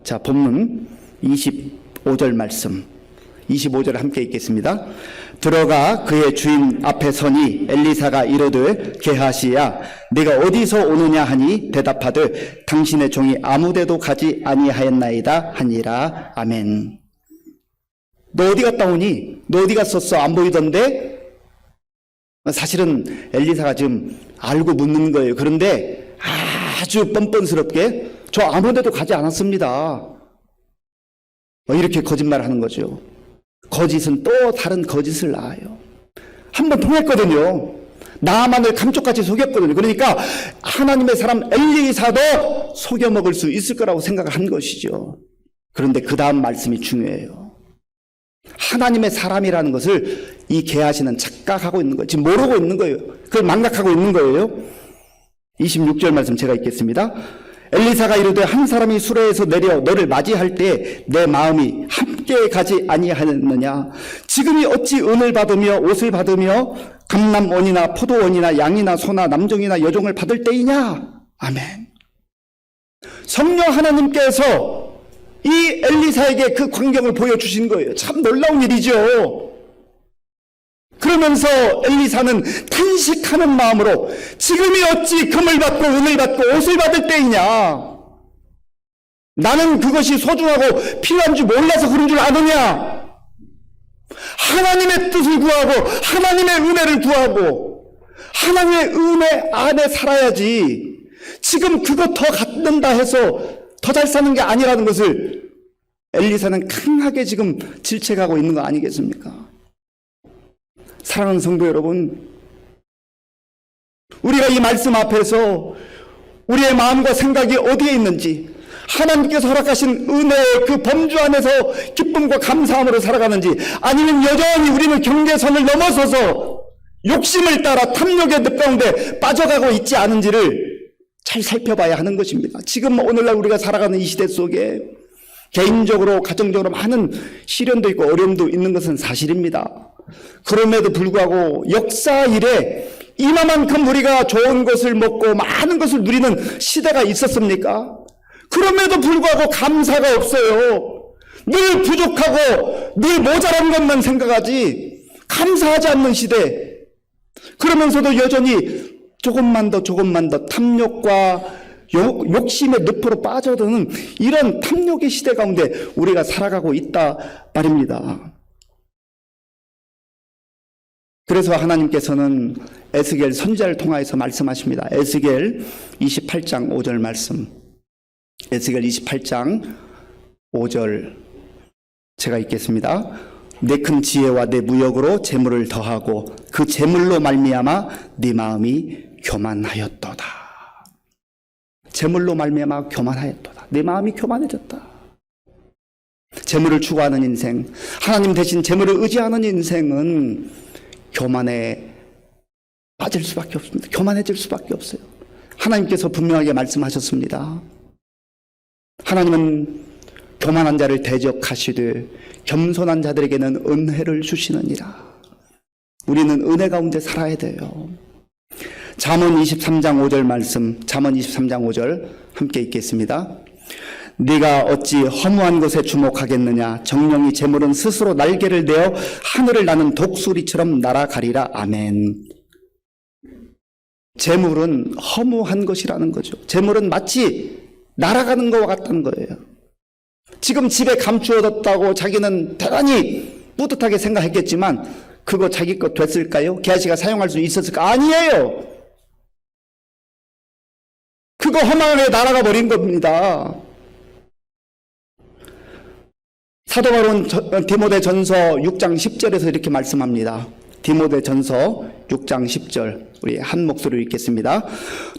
A: 자, 본문 25절 말씀, 25절을 함께 읽겠습니다. 들어가 그의 주인 앞에 서니 엘리사가 이르되 게하시야 네가 어디서 오느냐 하니 대답하되 당신의 종이 아무데도 가지 아니하였나이다 하니라. 아멘. 너 어디 갔다 오니? 너 어디 갔었어? 안 보이던데? 사실은 엘리사가 지금 알고 묻는 거예요. 그런데 아주 뻔뻔스럽게 저 아무데도 가지 않았습니다, 이렇게 거짓말을 하는 거죠. 거짓은 또 다른 거짓을 낳아요. 한번 통했거든요. 나만을 감쪽같이 속였거든요. 그러니까 하나님의 사람 엘리사도 속여먹을 수 있을 거라고 생각을 한 것이죠. 그런데 그 다음 말씀이 중요해요. 하나님의 사람이라는 것을 이 게하시는 착각하고 있는 거예요. 지금 모르고 있는 거예요. 그걸 망각하고 있는 거예요. 26절 말씀 제가 읽겠습니다. 엘리사가 이르되 한 사람이 수레에서 내려 너를 맞이할 때 내 마음이 함께 가지 아니하였느냐? 지금이 어찌 은을 받으며 옷을 받으며 감람원이나 포도원이나 양이나 소나 남종이나 여종을 받을 때이냐? 아멘. 성령 하나님께서 이 엘리사에게 그 광경을 보여주신 거예요. 참 놀라운 일이죠. 그러면서 엘리사는 탄식하는 마음으로 지금이 어찌 금을 받고 은을 받고 옷을 받을 때이냐? 나는 그것이 소중하고 필요한 줄 몰라서 그런 줄 아느냐? 하나님의 뜻을 구하고 하나님의 은혜를 구하고 하나님의 은혜 안에 살아야지, 지금 그거 더 갖는다 해서 더 잘 사는 게 아니라는 것을 엘리사는 강하게 지금 질책하고 있는 거 아니겠습니까? 사랑하는 성도 여러분, 우리가 이 말씀 앞에서 우리의 마음과 생각이 어디에 있는지, 하나님께서 허락하신 은혜의 그 범주 안에서 기쁨과 감사함으로 살아가는지, 아니면 여전히 우리는 경계선을 넘어서서 욕심을 따라 탐욕의 늪 가운데 빠져가고 있지 않은지를 잘 살펴봐야 하는 것입니다. 지금 오늘날 우리가 살아가는 이 시대 속에 개인적으로 가정적으로 많은 시련도 있고 어려움도 있는 것은 사실입니다. 그럼에도 불구하고 역사 이래 이만큼 우리가 좋은 것을 먹고 많은 것을 누리는 시대가 있었습니까? 그럼에도 불구하고 감사가 없어요. 늘 부족하고 늘 모자란 것만 생각하지 감사하지 않는 시대. 그러면서도 여전히 조금만 더 탐욕과 욕심의 늪으로 빠져드는 이런 탐욕의 시대 가운데 우리가 살아가고 있다 말입니다. 그래서 하나님께서는 에스겔 선지자를 통하여서 말씀하십니다. 에스겔 28장 5절 말씀. 에스겔 28장 5절 제가 읽겠습니다. 내 큰 지혜와 내 무역으로 재물을 더하고 그 재물로 말미암아 네 마음이 교만하였도다. 재물로 말미암아 교만하였도다. 내 마음이 교만해졌다. 재물을 추구하는 인생, 하나님 대신 재물을 의지하는 인생은 교만에 빠질 수밖에 없습니다. 교만해질 수밖에 없어요. 하나님께서 분명하게 말씀하셨습니다. 하나님은 교만한 자를 대적하시되 겸손한 자들에게는 은혜를 주시느니라. 우리는 은혜 가운데 살아야 돼요. 잠언 23장 5절 말씀, 잠언 23장 5절 함께 읽겠습니다. 네가 어찌 허무한 것에 주목하겠느냐. 정령이 재물은 스스로 날개를 내어 하늘을 나는 독수리처럼 날아가리라. 아멘. 재물은 허무한 것이라는 거죠. 재물은 마치 날아가는 것과 같다는 거예요. 지금 집에 감추어뒀다고 자기는 대단히 뿌듯하게 생각했겠지만 그거 자기 것 됐을까요? 개아씨가 사용할 수 있었을까? 아니에요. 그거 허망하게 날아가 버린 겁니다. 사도 바울은 디모데전서 6장 10절에서 이렇게 말씀합니다. 디모데전서 6장 10절 우리 한 목소리로 읽겠습니다.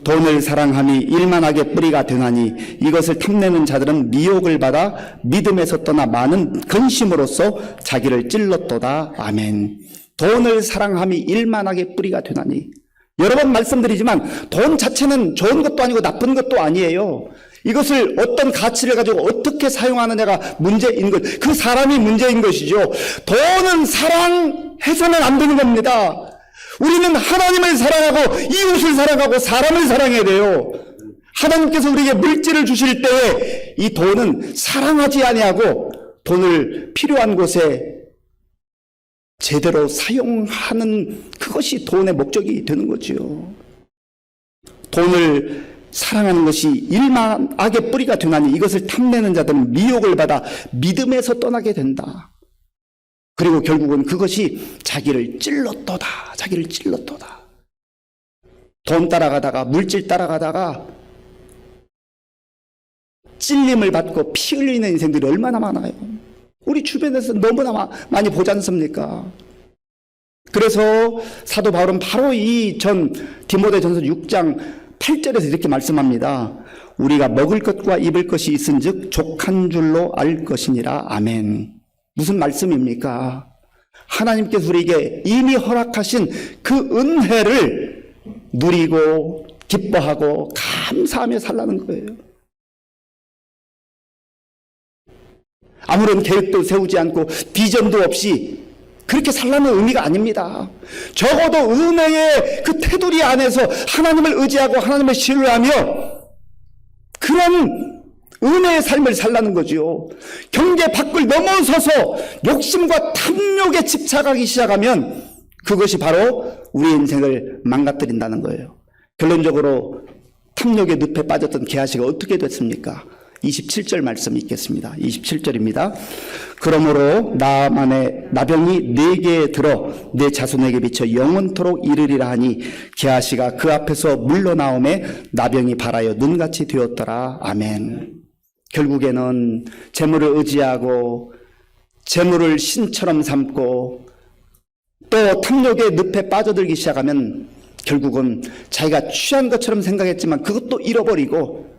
A: 돈을 사랑함이 일만하게 뿌리가 되나니 이것을 탐내는 자들은 미혹을 받아 믿음에서 떠나 많은 근심으로써 자기를 찔렀도다. 아멘. 돈을 사랑함이 일만하게 뿌리가 되나니, 여러 번 말씀드리지만 돈 자체는 좋은 것도 아니고 나쁜 것도 아니에요. 이것을 어떤 가치를 가지고 어떻게 사용하느냐가 문제인 것, 그 사람이 문제인 것이죠. 돈은 사랑해서는 안 되는 겁니다. 우리는 하나님을 사랑하고 이웃을 사랑하고 사람을 사랑해야 돼요. 하나님께서 우리에게 물질을 주실 때에 이 돈은 사랑하지 아니하고 돈을 필요한 곳에 제대로 사용하는 그것이 돈의 목적이 되는 거지요. 돈을 사랑하는 것이 일만 악의 뿌리가 되나니 이것을 탐내는 자들은 미혹을 받아 믿음에서 떠나게 된다. 그리고 결국은 그것이 자기를 찔렀도다. 자기를 찔렀도다. 돈 따라가다가 물질 따라가다가 찔림을 받고 피 흘리는 인생들이 얼마나 많아요. 우리 주변에서 너무나 많이 보지 않습니까? 그래서 사도 바울은 바로 이 디모데전서 6장 8절에서 이렇게 말씀합니다. 우리가 먹을 것과 입을 것이 있은즉 족한 줄로 알 것이니라. 아멘. 무슨 말씀입니까? 하나님께서 우리에게 이미 허락하신 그 은혜를 누리고 기뻐하고 감사하며 살라는 거예요. 아무런 계획도 세우지 않고 비전도 없이 그렇게 살라는 의미가 아닙니다. 적어도 은혜의 그 테두리 안에서 하나님을 의지하고 하나님을 신뢰하며 그런 은혜의 삶을 살라는 거지요. 경계 밖을 넘어서서 욕심과 탐욕에 집착하기 시작하면 그것이 바로 우리 인생을 망가뜨린다는 거예요. 결론적으로 탐욕의 늪에 빠졌던 게하시가 어떻게 됐습니까? 27절 말씀 읽겠습니다. 27절입니다. 그러므로 나만의 나병이 네게 들어 내 자손에게 비쳐 영원토록 이르리라 하니 게하시가 그 앞에서 물러나오매 나병이 발하여 눈같이 되었더라. 아멘. 결국에는 재물을 의지하고 재물을 신처럼 삼고 또 탐욕의 늪에 빠져들기 시작하면 결국은 자기가 취한 것처럼 생각했지만 그것도 잃어버리고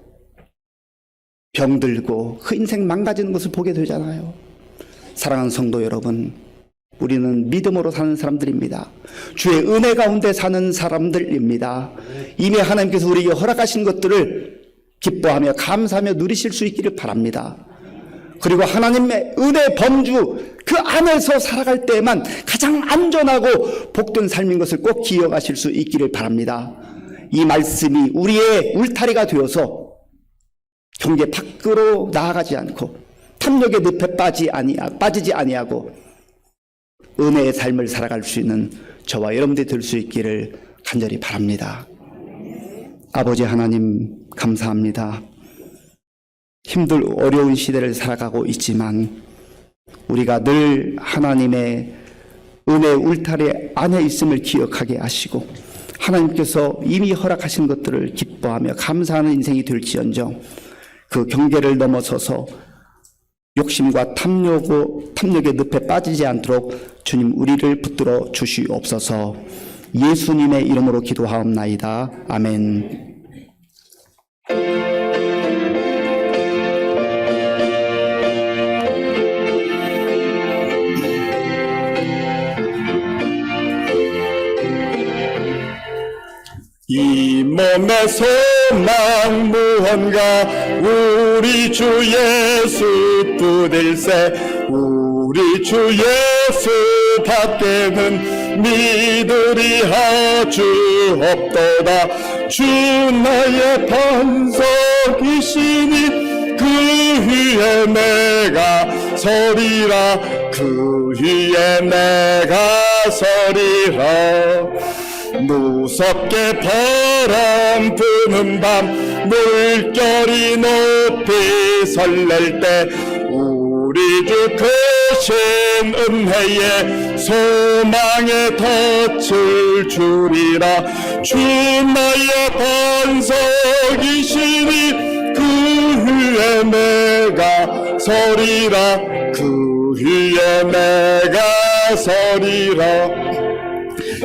A: 병들고 그 인생 망가지는 것을 보게 되잖아요. 사랑하는 성도 여러분, 우리는 믿음으로 사는 사람들입니다. 주의 은혜 가운데 사는 사람들입니다. 이미 하나님께서 우리에게 허락하신 것들을 기뻐하며 감사하며 누리실 수 있기를 바랍니다. 그리고 하나님의 은혜 범주 그 안에서 살아갈 때에만 가장 안전하고 복된 삶인 것을 꼭 기억하실 수 있기를 바랍니다. 이 말씀이 우리의 울타리가 되어서 경계 밖으로 나아가지 않고 탐욕의 늪에 빠지지 아니하고 은혜의 삶을 살아갈 수 있는 저와 여러분들이 될 수 있기를 간절히 바랍니다. 아버지 하나님 감사합니다. 어려운 시대를 살아가고 있지만 우리가 늘 하나님의 은혜의 울타리 안에 있음을 기억하게 하시고 하나님께서 이미 허락하신 것들을 기뻐하며 감사하는 인생이 될지언정 그 경계를 넘어서서 욕심과 탐욕의 늪에 빠지지 않도록 주님 우리를 붙들어 주시옵소서. 예수님의 이름으로 기도하옵나이다. 아멘.
E: 이 몸의 소망 무언가 우리 주 예수 뿐일세. 우리 주 예수 밖에는 믿으리 아주 없도다. 주 나의 반석이시니 그 위에 내가 서리라. 그 위에 내가 서리라. 무섭게 바람 부는 밤 물결이 높이 설렐 때 우리 주 크신 은혜에 소망에 덫을 주리라. 주 나의 반석이시니 그 위에 내가 서리라. 그 위에 내가 서리라.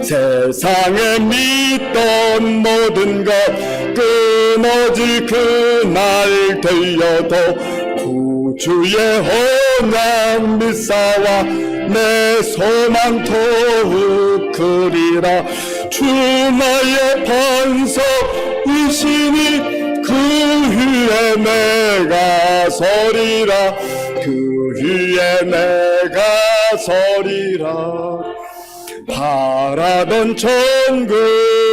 E: 세상에 믿던 모든 것 끊어질 그날 되어도 구주의 언약 믿사와 내 소망 더욱 크리라. 주 나의 반석이시니 그 위에 내가 서리라. 그 위에 내가 서리라. 바라던 천국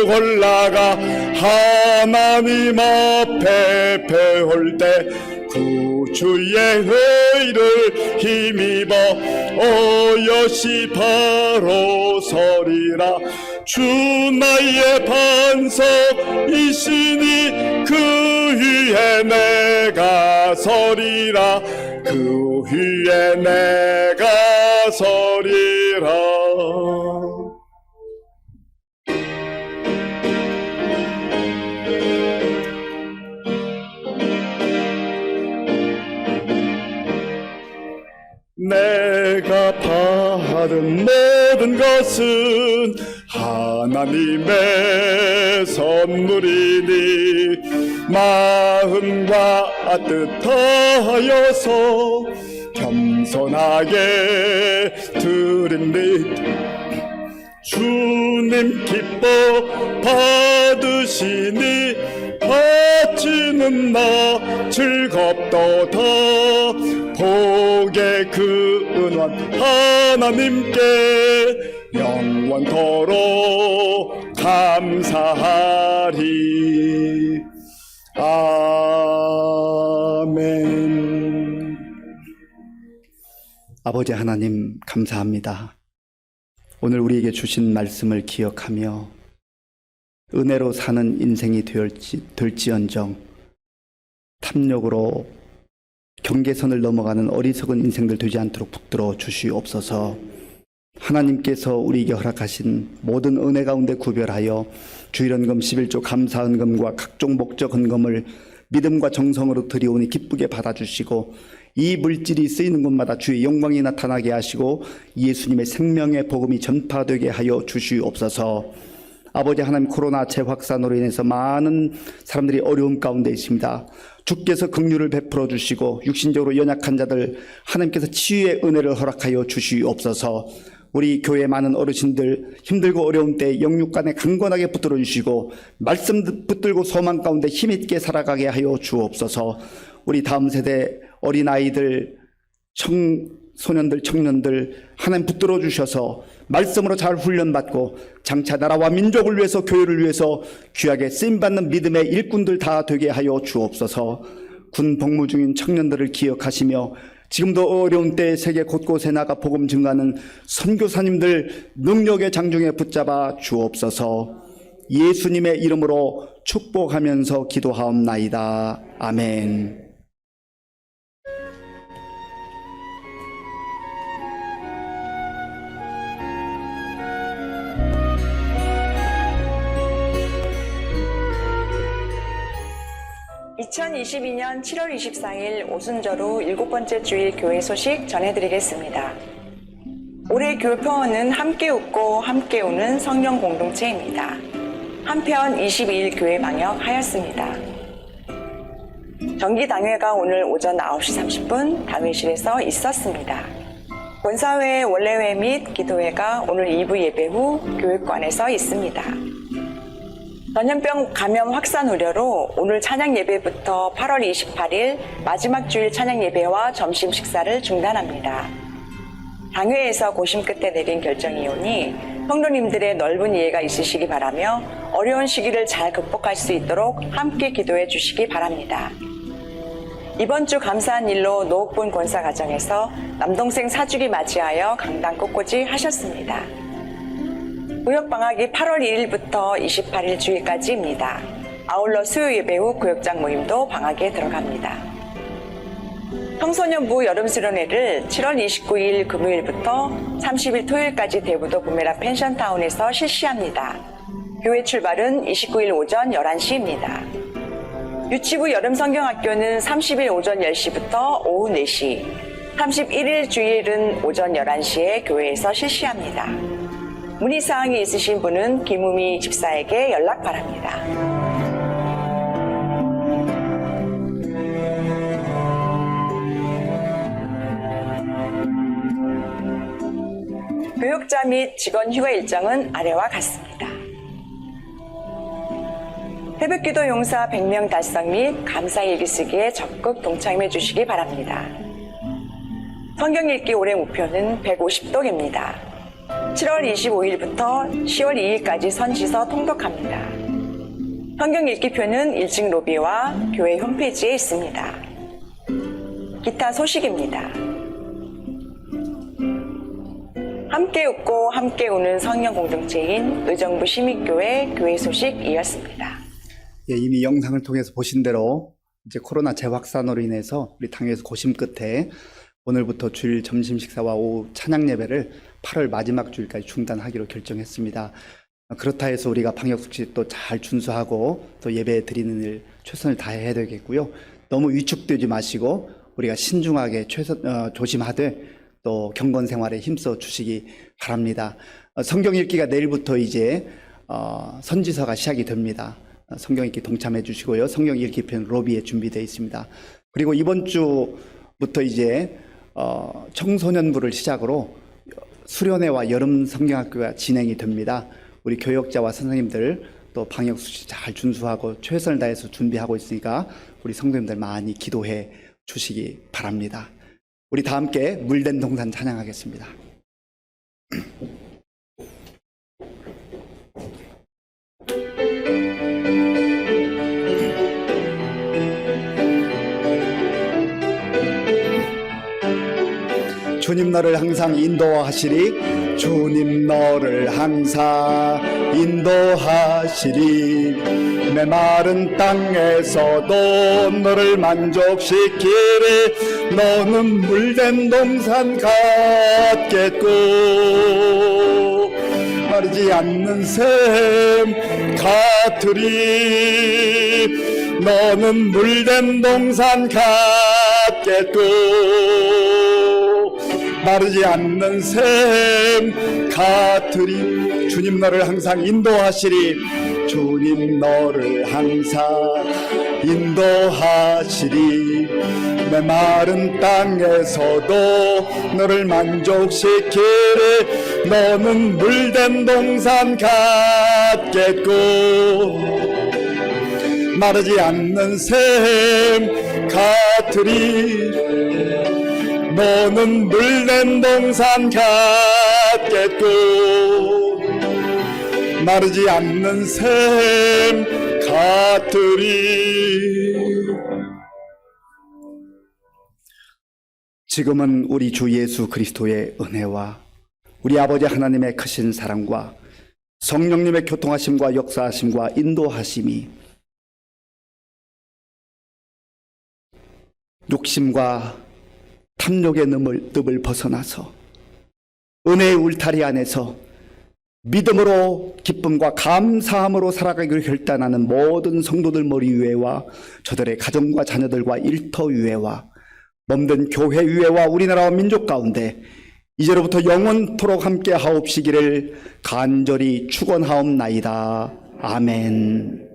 E: 올라가 하나님 앞에 배울 때 구주의 의를 힘입어 어여시 바로 서리라. 주 나의 반석이시니 그 위에 내가 서리라. 그 위에 내가 서리라. 내가 받은 모든 것은 하나님의 선물이니 마음과 뜻하여서 겸손하게 드립니다. 주님 기뻐 받으시니 바치는 나 즐겁도다. 복의 그 은원 하나님께 영원토록 감사하리. 아멘.
A: 아버지 하나님 감사합니다. 오늘 우리에게 주신 말씀을 기억하며 은혜로 사는 인생이 될지언정 탐욕으로 경계선을 넘어가는 어리석은 인생들 되지 않도록 붙들어 주시옵소서. 하나님께서 우리에게 허락하신 모든 은혜 가운데 구별하여 주일헌금 11조 감사헌금과 각종 목적 헌금을 믿음과 정성으로 드리오니 기쁘게 받아주시고 이 물질이 쓰이는 곳마다 주의 영광이 나타나게 하시고 예수님의 생명의 복음이 전파되게 하여 주시옵소서. 아버지 하나님, 코로나 재확산으로 인해서 많은 사람들이 어려움 가운데 있습니다. 주께서 긍휼을 베풀어 주시고 육신적으로 연약한 자들 하나님께서 치유의 은혜를 허락하여 주시옵소서. 우리 교회 많은 어르신들 힘들고 어려운 때 영육간에 강건하게 붙들어 주시고 말씀 붙들고 소망 가운데 힘있게 살아가게 하여 주옵소서. 우리 다음 세대 어린아이들, 청소년들, 청년들 하나님 붙들어 주셔서 말씀으로 잘 훈련받고 장차 나라와 민족을 위해서 교회를 위해서 귀하게 쓰임받는 믿음의 일꾼들 다 되게 하여 주옵소서. 군 복무 중인 청년들을 기억하시며 지금도 어려운 때에 세계 곳곳에 나가 복음 증가하는 선교사님들 능력의 장중에 붙잡아 주옵소서. 예수님의 이름으로 축복하면서 기도하옵나이다. 아멘.
F: (2022년 7월 24일) 오순절후 7번째 주일 교회 소식 전해드리겠습니다. 올해 교회평원은 함께 웃고 함께 우는 성령 공동체입니다. 한편 22일 교회 방역하였습니다. 정기당회가 오늘 오전 9시 30분 당회실에서 있었습니다. 본사회 원래회 및 기도회가 오늘 2부 예배 후 교육관에서 있습니다. 전염병 감염 확산 우려로 오늘 찬양 예배부터 8월 28일 마지막 주일 찬양 예배와 점심 식사를 중단합니다. 당회에서 고심 끝에 내린 결정이오니 성도님들의 넓은 이해가 있으시기 바라며 어려운 시기를 잘 극복할 수 있도록 함께 기도해 주시기 바랍니다. 이번 주 감사한 일로 노옥분 권사 가정에서 남동생 사주기 맞이하여 강당 꽃꽂이 하셨습니다. 구역방학이 8월 1일부터 28일 주일까지입니다. 아울러 수요 예배 후 구역장 모임도 방학에 들어갑니다. 청소년부 여름수련회를 7월 29일 금요일부터 30일 토요일까지 대부도 부메라 펜션타운에서 실시합니다. 교회 출발은 29일 오전 11시입니다. 유치부 여름성경학교는 30일 오전 10시부터 오후 4시, 31일 주일은 오전 11시에 교회에서 실시합니다. 문의사항이 있으신 분은 김우미 집사에게 연락 바랍니다. 교육자 및 직원 휴가 일정은 아래와 같습니다. 새벽기도 용사 100명 달성 및 감사일기 쓰기에 적극 동참해 주시기 바랍니다. 성경 읽기 올해 목표는 150독입니다. 7월 25일부터 10월 2일까지 선지서 통독합니다. 성경 읽기표는 1층 로비와 교회 홈페이지에 있습니다. 기타 소식입니다. 함께 웃고 함께 우는 성령 공동체인 의정부 시민교회 교회 소식이었습니다.
A: 예, 이미 영상을 통해서 보신 대로 이제 코로나 재확산으로 인해서 우리 당에서 고심 끝에 오늘부터 주일 점심 식사와 오후 찬양 예배를 8월 마지막 주일까지 중단하기로 결정했습니다. 그렇다 해서 우리가 방역 수칙 또 잘 준수하고 또 예배 드리는 일 최선을 다해야 되겠고요. 너무 위축되지 마시고 우리가 신중하게 조심하되 또 경건 생활에 힘써 주시기 바랍니다. 성경 읽기가 내일부터 이제 선지서가 시작이 됩니다. 성경 읽기 동참해 주시고요. 성경 읽기편 로비에 준비되어 있습니다. 그리고 이번 주부터 이제 청소년부를 시작으로 수련회와 여름 성경학교가 진행이 됩니다. 우리 교역자와 선생님들 또 방역 수칙 잘 준수하고 최선을 다해서 준비하고 있으니까 우리 성도님들 많이 기도해 주시기 바랍니다. 우리 다 함께 물된 동산 찬양하겠습니다. 주님 너를 항상 인도하시리. 주님 너를 항상 인도하시리. 메마른 땅에서도 너를 만족시키리. 너는 물된 동산 같겠고 마르지 않는 샘 같으리. 너는 물된 동산 같겠고 마르지 않는 샘 같으리. 주님 너를 항상 인도하시리. 주님 너를 항상 인도하시리. 내 마른 땅에서도 너를 만족시키리. 너는 물된 동산 같겠고 마르지 않는 샘 같으리. 너는 물된 동산 같겠고 마르지 않는 샘 같으리. 지금은 우리 주 예수 그리스도의 은혜와 우리 아버지 하나님의 크신 사랑과 성령님의 교통하심과 역사하심과 인도하심이 욕심과 탐욕의 늪을 벗어나서 은혜의 울타리 안에서 믿음으로 기쁨과 감사함으로 살아가기를 결단하는 모든 성도들 머리 위에와 저들의 가정과 자녀들과 일터 위에와 몸된 교회 위에와 우리나라와 민족 가운데 이제로부터 영원토록 함께 하옵시기를 간절히 축원하옵나이다. 아멘.